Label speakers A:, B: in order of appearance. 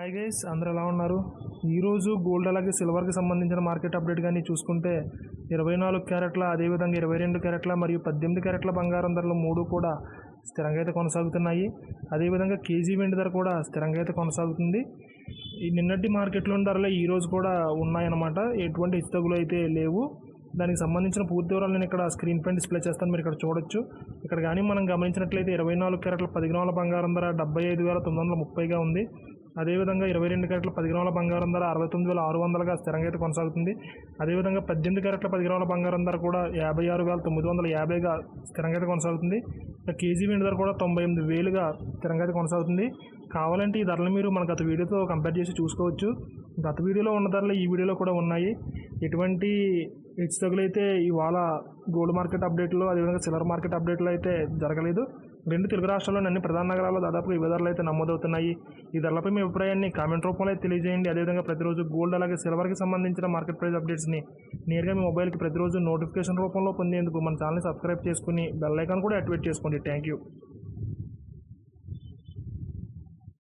A: Hi guys, అందరూ ఎలా ఉన్నారు? ఈరోజు గోల్డ్ అలాగే సిల్వర్కి సంబంధించిన మార్కెట్ అప్డేట్ కానీ చూసుకుంటే 24 క్యారెట్ల, అదేవిధంగా 22 క్యారెట్ల మరియు 18 క్యారెట్ల బంగారం ధరలు మూడు కూడా స్థిరంగా అయితే కొనసాగుతున్నాయి. అదేవిధంగా కేజీ వెండి ధర కూడా స్థిరంగా అయితే కొనసాగుతుంది. ఈ నిన్నటి మార్కెట్లోని ధరలు ఈరోజు కూడా ఉన్నాయన్నమాట. ఎటువంటి హెచ్చుతగ్గులు అయితే లేవు. దానికి సంబంధించిన పూర్తి వివరాలు నేను ఇక్కడ స్క్రీన్ పైన డిస్ప్లే చేస్తాను, మీరు ఇక్కడ చూడొచ్చు. ఇక్కడ కానీ మనం గమనించినట్లయితే 24 క్యారెట్ల 10 గ్రాముల బంగారం ధర 75,930గా ఉంది. అదేవిధంగా 22 క్యారెట్ల 10 గ్రాముల బంగారం ధర 69,600గా స్థిరంగా అయితే కొనసాగుతుంది. అదేవిధంగా 18 క్యారెట్ల 10 గ్రాముల బంగారం ధర కూడా 56,950గా స్థిరంగా అయితే కొనసాగుతుంది. కేజీ వెండి ధర కూడా 98,000గా స్థిరంగా అయితే కొనసాగుతుంది. కావాలంటే ఈ ధరలు మీరు మన గత వీడియోతో కంపేర్ చేసి చూసుకోవచ్చు. గత వీడియోలో ఉన్న ధరలు ఈ వీడియోలో కూడా ఉన్నాయి. ఎటువంటి హెచ్చుతగ్గులు అయితే ఇవాళ గోల్డ్ మార్కెట్ అప్డేట్లో, అదేవిధంగా సిల్వర్ మార్కెట్ అప్డేట్లో అయితే జరగలేదు. రెండు తెలుగు రాష్ట్రాల్లోని అన్ని ప్రధాన నగరాల్లో దాదాపు ఇవే ధరలు అయితే నమోదవుతున్నాయి. ఈ ధరలపై మీ అభిప్రాయాన్ని కామెంట్ రూపంలో అయితే తెలియజేయండి. అదేవిధంగా ప్రతిరోజు గోల్డ్ అలాగే సిల్వర్కి సంబంధించిన మార్కెట్ ప్రైస్ అప్డేట్స్ని నేరుగా మీ మొబైల్కి ప్రతిరోజు నోటిఫికేషన్ రూపంలో పొందేందుకు మన ఛానల్ని సబ్స్క్రైబ్ చేసుకుని బెల్ ఐకాన్ కూడా యాక్టివేట్ చేసుకోండి. Thank you.